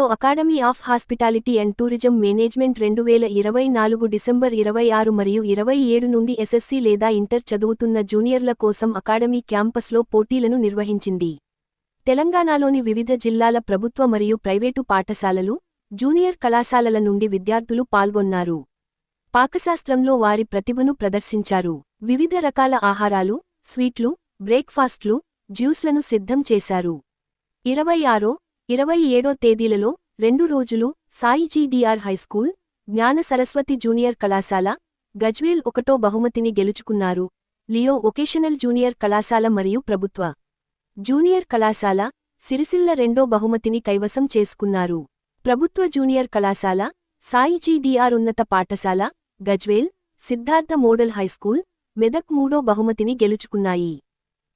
Leo academy of hospitality and tourism management 2024 December 26 మరియు 27 నుండి SSC లేదా ఇంటర్ చదువుతున్న జూనియర్ల కోసం అకాడమీ క్యాంపస్లో పోటీలను నిర్వహించింది. తెలంగాణలోని వివిధ జిల్లాల ప్రభుత్వ మరియు ప్రైవేటు పాఠశాలలు, జూనియర్ కళాశాలల నుండి విద్యార్థులు పాల్గొన్నారు. పాకశాస్త్రంలో వారి ప్రతిభను ప్రదర్శించారు. వివిధ రకాల ఆహారాలు, స్వీట్లు, బ్రేక్ఫాస్ట్లు, జ్యూస్లను సిద్ధం చేశారు. 26, 27 తేదీలలో 2 రోజులు సాయిజీడీఆర్ హైస్కూల్, జ్ఞాన సరస్వతి జూనియర్ కళాశాల, గజ్వేల్ 1వ బహుమతిని గెలుచుకున్నారు. లియో వొకేషనల్ జూనియర్ కళాశాల మరియు ప్రభుత్వ జూనియర్ కళాశాల, సిరిసిల్ల 2వ బహుమతిని కైవసం చేసుకున్నారు. ప్రభుత్వ జూనియర్ కళాశాల, సాయిజీడీఆర్ ఉన్నత పాఠశాల, గజ్వేల్, సిద్ధార్థ మోడల్ హైస్కూల్, మెదక్ 3వ బహుమతిని గెలుచుకున్నాయి.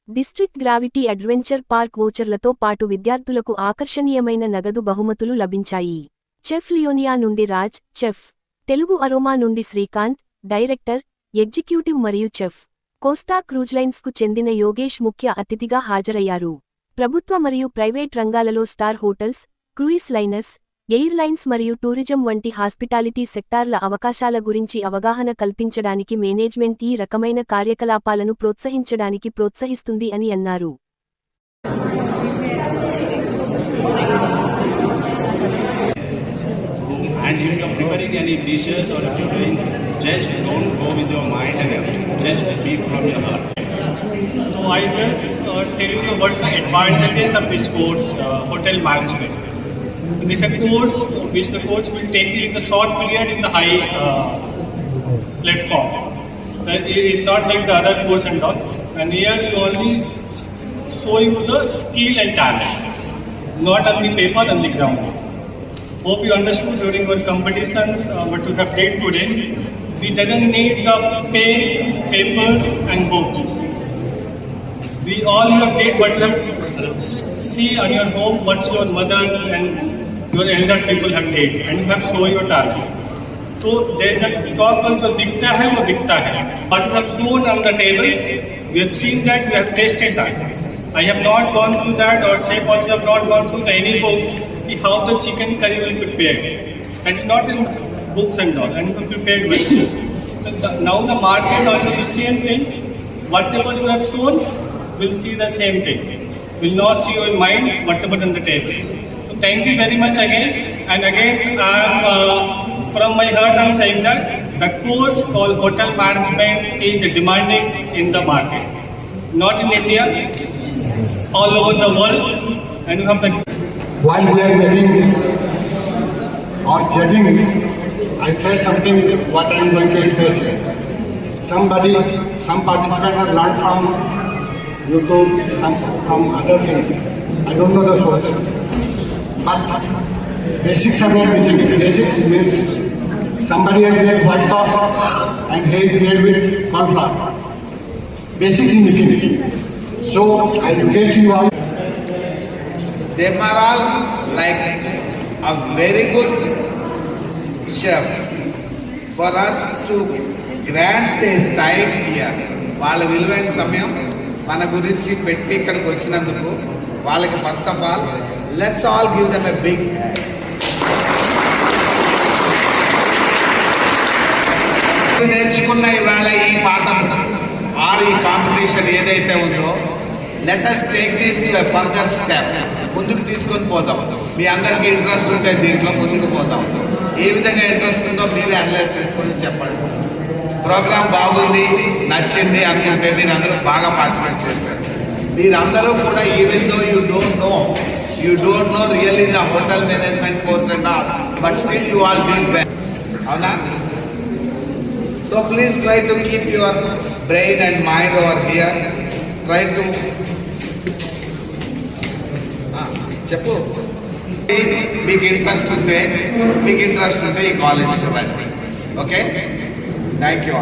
డిస్ట్రిక్ట్ గ్రావిటీ అడ్వెంచర్ పార్క్ వోచర్లతో పాటు విద్యార్థులకు ఆకర్షణీయమైన నగదు బహుమతులు లభించాయి. చెఫ్ లియోనియా నుండి రాజ్, చెఫ్ తెలుగు అరోమా నుండి శ్రీకాంత్, డైరెక్టర్, ఎగ్జిక్యూటివ్ మరియు చెఫ్ కోస్తా క్రూజ్లైన్స్కు చెందిన యోగేష్ ముఖ్య అతిథిగా హాజరయ్యారు. ప్రభుత్వ మరియు ప్రైవేట్ రంగాలలో star hotels, cruise liners, airlines మరియు టూరిజం వంటి హాస్పిటాలిటీ సెక్టార్ల అవకాశాల గురించి అవగాహన కల్పించడానికి మేనేజ్మెంట్ ఈ రకమైన కార్యకలాపాలను ప్రోత్సహించడానికి ప్రోత్సహిస్తుంది అని అన్నారు. And if you're preparing any dishes or if you're doing, just don't go with your mind and everything. Just speak from your heart. So I just telling you what's the advantages of this course, hotel management. This is a course which the coach will take you in the short period in the high platform. That is not like the other course and all. And here you only show you the skill and talent, not on the paper, on the ground. Hope you understood during our competitions what we have played today. We doesn't need the pen, papers and books. We all have played what you have see on your home, what your mothers and your elder people have played, and you have shown your target. So there is a talk also दिखता है वो बिकता है. What you have shown on the tables, we have seen that, we have tasted that. I have not gone through that, or chef also have not gone through any books how the chicken curry will be prepared, and not in books and all, and it will be prepared well. So now the market also the same thing. Whatever you have shown, will see the same thing. Will not see your mind whatever on the tables. So thank you very much again. And again, from my heart I am saying that the course called hotel management is demanding in the market, not in India, all over the world. And you have the while we are wearing or judging, I felt something what I am going to express here. Some participants have learned from YouTube, some from other things. I don't know the sources. But basics are not missing. Basics means somebody has made white sauce and he is made with cauliflower. Basics is missing. So I request you all. They are all like a very good chef. For us to grant their time here, వాళ్ళ విలువైన సమయం మన గురించి పెట్టి ఇక్కడికి వచ్చినందుకు వాళ్ళకి first of all let's all give them a big నేర్చుకున్న ఇవాళ ఈ పాఠం ఆర్ ఈ కాంపిటీషన్ ఏదైతే ఉందో let us take this to a further step. ముందుకు తీసుకొని పోదాం. మీ అందరికీ ఇంట్రెస్ట్ ఉంటే దీంట్లో ముందుకు పోదాం. ఏ విధంగా ఇంట్రెస్ట్ ఉందో మీరే అనలైజ్ చేసుకొని చెప్పండి. ప్రోగ్రామ్ బాగుంది, నచ్చింది అనుకుంటే మీరు అందరూ బాగా పార్టిసిపేట్ చేశారు. మీరందరూ కూడా even though you don't know really the hotel management course and all, but still you all being well. అవునా? So please try to keep your brain and mind over here. Try to చెప్పు. మీకు interest ఉంటే ఈ కాలేజ్కి రండి. Okay, thank you.